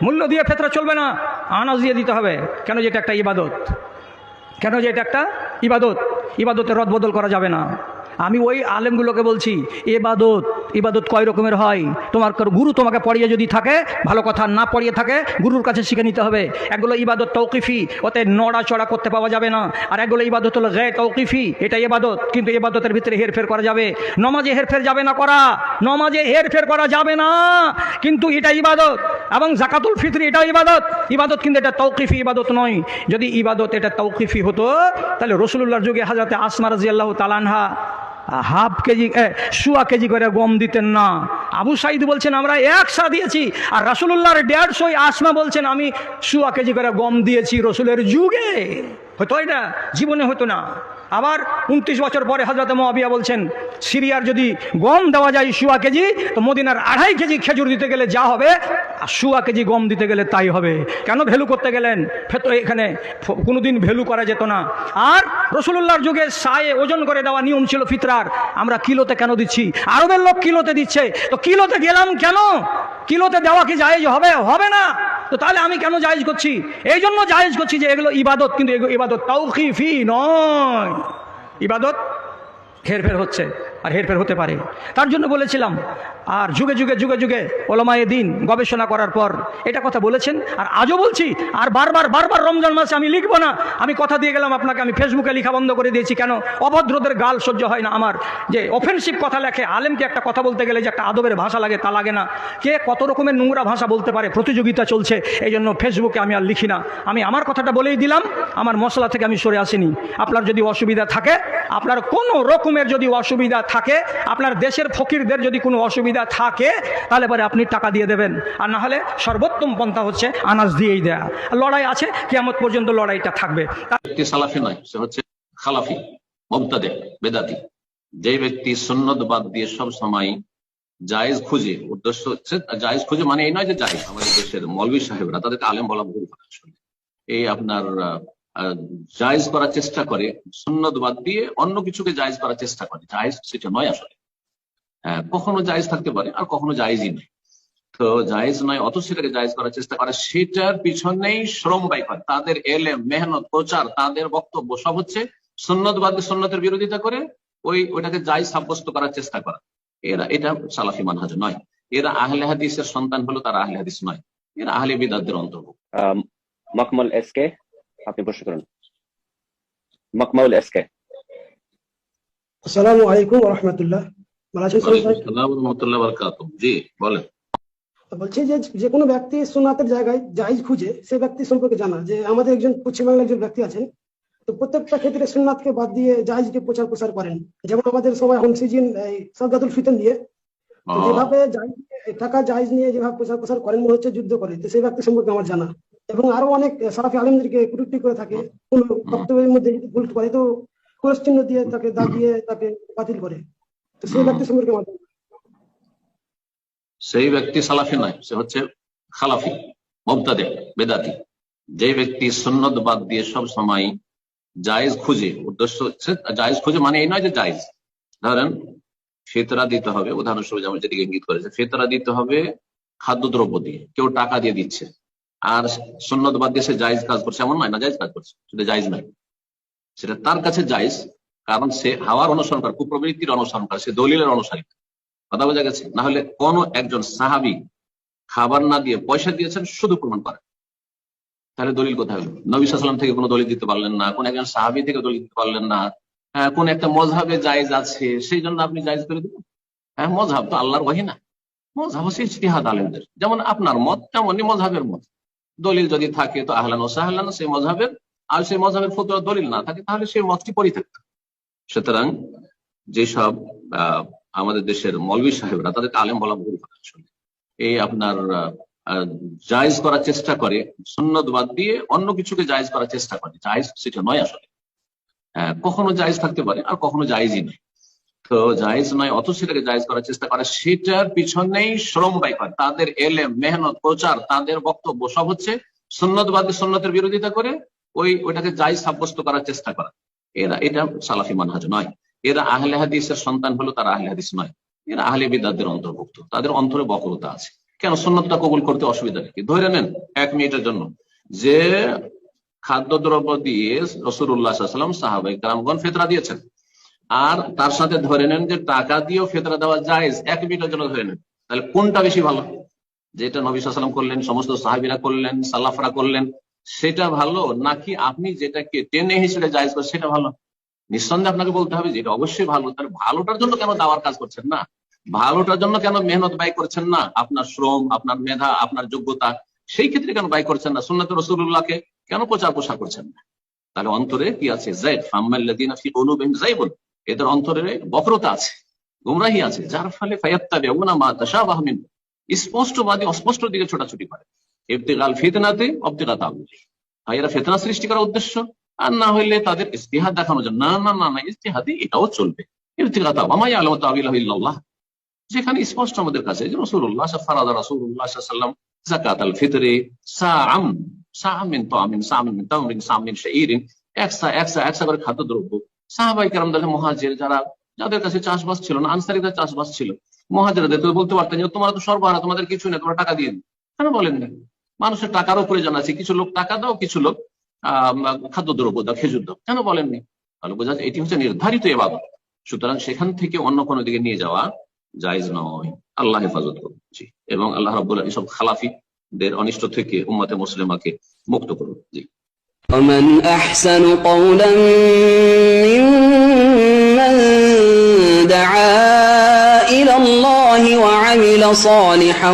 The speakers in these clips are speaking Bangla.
মূল্য দিয়ে ফেতরা চলবে না, আনাজ দিয়ে দিতে হবে। কেন? যেটা একটা ইবাদত। কেন? যে এটা একটা ইবাদত। ইবাদতের রদবদল করা যাবে না। আমি ওই আলেমগুলোকে বলছি, ইবাদত ইবাদত কয় রকমের হয়? তোমার গুরু তোমাকে পড়িয়ে যদি থাকে ভালো কথা, না পড়িয়ে থাকে গুরুর কাছে শিখে নিতে হবে। একগুলো ইবাদত তৌকিফি, ওতে নড়াচড়া করতে পাওয়া যাবে না। আর একগুলো ইবাদত হলো গায়ে তৌকিফি, এটা ইবাদত, কিন্তু ইবাদতের ভিতরে হেরফের করা যাবে। নমাজে হেরফের যাবে না করা, নমাজে হেরফের করা যাবে না, কিন্তু এটা ইবাদত। এবং জাকাতুল ফিতর এটা ইবাদত, ইবাদত, কিন্তু এটা তৌকিফি ইবাদত নয়। যদি ইবাদত এটা তৌকিফি হতো তাহলে রাসূলুল্লাহর যুগে হযরত আসমা রাদিয়াল্লাহু তাআলা আনহা হাফ কেজি সোয়া কেজি করে গম দিতেন না। আবু সাইদ বলছেন আমরা 100 দিয়েছি, আর রাসূলুল্লাহর 150, আসমা বলছেন আমি সোয়া কেজি করে গম দিয়েছি রসুলের যুগে। হতো এটা? জীবনে হতো না। আবার 29 বছর পরে হযরত মুআবিয়া বলছেন সিরিয়ার যদি গম দেওয়া যায় সোয়া কেজি, তো মদিনার 2.5 কেজি খেজুর দিতে গেলে যা হবে আর সোয়া কেজি গম দিতে গেলে তাই হবে। কেন? ভ্যালু করতে গেলেন। এখানে কোনোদিন ভ্যালু করা যেত না। আর রাসূলুল্লাহর যুগে সায়ে ওজন করে দেওয়া নিয়ম ছিল ফিতরার, আমরা কিলোতে কেন দিচ্ছি? আরবের লোক কিলোতে দিচ্ছে, তো কিলোতে গেলাম কেন? কিলোতে দেওয়া কি জায়েজ হবে? হবে না। তো তাহলে আমি কেন জায়েজ করছি? এই জন্য জায়েজ করছি যে এগুলো ইবাদত, কিন্তু এগুলো ইবাদত তাওকিফি নয়। ইবাদত হেরফের হচ্ছে, আর হেরফের হতে পারে। তার জন্য বলেছিলাম, আর যুগে যুগে যুগে যুগে ওলামায়ে দ্বীন গবেষণা করার পর এটা কথা বলেছেন, আর আজও বলছি। আর বারবার বারবার রমজান মাসে আমি লিখব না, আমি কথা দিয়ে গেলাম আপনাকে, আমি ফেসবুকে লেখা বন্ধ করে দিয়েছি। কেন? অভদ্রদের গাল সহ্য হয় না আমার। যে অফেন্সিভ কথা লেখে, আলেমকে একটা কথা বলতে গেলে যে একটা আদবের ভাষা লাগে তা লাগে না। কে কত রকমের নোংরা ভাষা বলতে পারে, প্রতিযোগিতা চলছে। এই জন্য ফেসবুকে আমি আর লিখি না। আমি আমার কথাটা বলেই দিলাম, আমার মশলা থেকে আমি সরে আসিনি। আপনার যদি অসুবিধা থাকে, আপনার কোনো রকমের যদি অসুবিধা থাকে, আপনার দেশের ফকিরদের যদি কোনো অসুবিধা থাকে, তাহলে পরে আপনি টাকা দিয়ে দেবেন। আর না হলে সর্বোত্তম পন্থা হচ্ছে আনাজ দিয়েই দেয়া। লড়াই আছে, কিয়ামত পর্যন্ত লড়াইটা থাকবে। ব্যক্তি সালাফি নয়, সে হচ্ছে খালাফি, মুবতাদি, বেদাতি। যে ব্যক্তি সুন্নত বাদ দিয়ে সব সময় জায়েজ খুঁজে, উদ্দেশ্য হচ্ছে জায়েজ খুঁজে, মানে এই নয় যে জায়েজ। আমাদের দেশের মৌলভী সাহেবরা, তাদেরকে আলেম বলা ভুল কথা আসলে। এই আপনার জায়েজ করার চেষ্টা করে, সুন্নত বাদ দিয়ে অন্য কিছুকে জায়েজ করার চেষ্টা করে। জায়েজ সেটা নয় আসলে। হ্যাঁ, কখনো জায়েজ থাকতে পারে আর কখনো জায়েজই নয়। তো জায়েজ নয়, অত সেটাকে জায়েজ করার চেষ্টা করে, সেটার পিছনেই শ্রম ব্যয় করে। তাদের এলেম, মেহনত, প্রচার, তাদের বক্তব্য সব হচ্ছে সুন্নত বাদ দিয়ে সুন্নতের বিরোধিতা করে ওইটাকে জায়েজ সাব্যস্ত করার চেষ্টা করা। এটা সালাফি মানহাজ নয়। এরা আহলে হাদিসের সন্তান হলো, তারা আহলে হাদিস নয়, এরা আহলে বিদআতের অন্তর্ভুক্ত। মকমল এসকে, আপনি প্রশ্ন করুন। মকমল এসকে। আসসালামু আলাইকুম ওয়া রাহমাতুল্লাহ। আসসালামু রাহমাতুল্লাহি ওয়া বারাকাতুহু। জি বলেন। বলছি যে যে কোনো ব্যক্তি সুন্নাতের জায়গায় জায়েজ খুঁজে, সেই ব্যক্তি সম্পর্কে জানা। যে আমাদের একজন পশ্চিমবাংলার একজন ব্যক্তি আছেন, তো প্রত্যেকটা ক্ষেত্রে সুন্নাতকে বাদ দিয়ে জায়েজকে প্রচার করেন। যেমন আমাদের সময় হোম সিজন সাদকাতুল ফিতর নিয়ে, তো যেভাবে টাকা জায়েজ নিয়ে যেভাবে প্রচার করেন, মনে হচ্ছে যুদ্ধ করে। তো সেই ব্যক্তি সম্পর্কে আমার জানা। এবং আরো অনেক সালাফি আলেমদেরকে কটূক্তি করে থাকে, কোন বক্তব্যের মধ্যে যদি ভুল করে তো ক্রস চিহ্ন দিয়ে তাকে দাগ দিয়ে তাকে বাতিল করে। তো সেই ব্যক্তি সম্পর্কে আমার জানা। সেই ব্যক্তি সালাফি নয়, সে হচ্ছে খালাফি, মুবতাদি, বেদাতি। যে ব্যক্তি সুন্নত বাদ দিয়ে সব সময় জায়েজ খুঁজে, উদ্দেশ্য হচ্ছে জায়েজ খুঁজে, মানে এই নয় যে জায়েজ। ধরেন ফিতরা দিতে হবে, উদাহরণস্বরূপ যেমন যেদিকে ইঙ্গিত করেছে, ফিতরা দিতে হবে খাদ্যদ্রব্য দিয়ে, কেউ টাকা দিয়ে দিচ্ছে, আর সুন্নত বাদ দিয়ে সে জায়েজ কাজ করছে, এমন নয় না জায়েজ কাজ করছে, সেটা জায়েজ নয়। সেটা তার কাছে জায়েজ, কারণ সে হাওয়ার অনুসরণ করে, কুপ্রবৃত্তির অনুসরণ করে, সে দলিলের অনুসারী। কথা বোঝা গেছে? না হলে কোন একজন সাহাবী খাবার না দিয়ে পয়সা দিয়েছেন শুধু প্রমাণ করে, তাহলে দলিল কোথায় হলো? নবী সাল্লাল্লাহু আলাইহি ওয়াসাল্লাম থেকে কোনো দলিল দিতে পারলেন না, কোন একজন সাহাবী থেকে দলিল দিতে পারলেন না। কোন একটা মযহাবে জায়েজ আছে, সেই জন্য আপনি জায়েজ করে দিবেন? হ্যাঁ, মযহাব তো আল্লাহর ওহী না, মযহাব হচ্ছে ইজতিহাদ আলেমদের। যেমন আপনার মত, তেমনই মযহাবের মত। দলিল যদি থাকে তো আহলান ওয়া সাহলান সেই মযহাবের, আর সেই মযহাবের ফতোয়া দলিল না থাকে তাহলে সেই মতটি পরিত্যক্ত। সুতরাং যেসব আমাদের দেশের মৌলভী সাহেবরা, তাদেরকে আলেম বলা ভুল কথা আসলে। এই আপনার জায়েজ করার চেষ্টা করে, সুন্নত বাদ দিয়ে অন্য কিছুকে জায়েজ করার চেষ্টা করে, জায়েজ সেটা নয় আসলে। কখনো জায়েজ থাকতে পারে আর কখনো জায়েজই নয়। তো জায়েজ নয়, অথচ সেটাকে জায়েজ করার চেষ্টা করে, সেটার পিছনেই শ্রম ব্যয় করে। তাদের এলেম, মেহনত, প্রচার, তাদের বক্তব্য সব হচ্ছে সুন্নত বাদ দিয়ে সুন্নতের বিরোধিতা করে ওইটাকে জায়েজ সাব্যস্ত করার চেষ্টা করা। এটা সালাফি মানহাজ নয়। এরা আহলে হাদিসের সন্তান হলো, তারা আহলে হাদিস নয়, এরা আহলে বিদআতের অন্তর্ভুক্ত। তাদের অন্তরে বক্রতা আছে। কেন সুন্নতটা কবুল করতে অসুবিধা নেই? ধরে নেন 1 মিনিটের জন্য যে খাদ্যদ্রব্য দিয়ে রাসূলুল্লাহ সাল্লাল্লাহু আলাইহি ওয়াসাল্লাম সাহাবায়ে কেরামগণ ফিতরা দিয়েছেন, আর তার সাথে ধরে নেন যে টাকা দিয়েও ফিতরা দেওয়া জায়েজ, 1 মিনিটের জন্য ধরে নেন, তাহলে কোনটা বেশি ভালো? যেটা নবী সাল্লাল্লাহু আলাইহি ওয়াসাল্লাম করলেন, সমস্ত সাহাবীরা করলেন, সালাফরা করলেন, সেটা ভালো, নাকি আপনি যেটাকে টেনে হিসেবে জায়েজ করেন সেটা ভালো? নিঃসন্দেহে আপনাকে বলতে হবে যে এটা অবশ্যই ভালো। তাহলে ভালোটার জন্য কেন দাওয়ার কাজ করছেন না? ভালোটার জন্য কেন মেহনত ব্যয় করছেন না? আপনার শ্রম, আপনার মেধা, আপনার যোগ্যতা, সেই ক্ষেত্রে কেন ব্যয় করছেন না? সুন্নাত রাসূলুল্লাহকে কেন প্রচার প্রসার করছেন না? তাহলে অন্তরে কি আছে? যায়গ, ফাম্মাল্লাযিনা ফি কুলুবিহিম যায়গুন, এদের অন্তরে বক্রতা আছে, গুমরাহি আছে, যার ফলে ফায়াত্তাবিউনা মা তাশাবাহা মিন, স্পষ্টবাদী অস্পষ্ট দিকে ছোটাছুটি করে। ইবতিগাল ফিতনাতে ইবতিগা তাউইলি, এরা ফিতনা সৃষ্টি করার উদ্দেশ্য, আর না হইলে তাদের ইজতিহাদ দেখানোর জন্য। না না না না, ইজতিহাদি এটাও চলবে। ইবতিগা তাও আমা ইয়ালামু তাউইলাহু ইল্লাল্লাহ, যেখানে স্পষ্ট আমাদের কাছে যে রাসূলুল্লাহ ফারাদা রাসূলুল্লাহ সাল্লাল্লাহু আলাইহি ওয়াসাল্লাম যাকাতাল ফিতরি সাআম, সাআম মিন তামিন, সাআম মিন তামরিন, সাআম মিন শাইরিন, একসা করে খাদ্যদ্রব্য সাহাবায়ে কেরামদের, মুহাজির যারা, যাদের কাছে চাষবাস ছিল না, আনসারীদের চাষবাস ছিল, মুহাজিরদের তো বলতে পারতেন যে তোমরা তো সর্বহারা, তোমাদের কিছু নেই, তোমরা টাকা দিয়ে দিন। কেন বলেননি? মানুষের টাকারও প্রয়োজন আছে, কিছু লোক টাকা দাও, কিছু লোক খাদ্যদ্রব্য দাও, খেজুর দাও, কেন বলেননি? তাহলে বোঝা যায় এটি হচ্ছে নির্ধারিত ইবাদত। সুতরাং সেখান থেকে অন্য কোনো দিকে নিয়ে যাওয়া জায়েজ নয়। আল্লাহ হেফাজত করুন। জি, এবং আল্লাহ রাব্বুল আলামিন এসব খালাফিদের অনিষ্ট থেকে উম্মতে মুসলিমাকে মুক্ত করুন। জি। ومن أحسن قولا ممن دعا إلى الله وعمل صالحا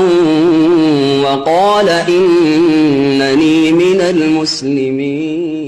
وقال إنني من المسلمين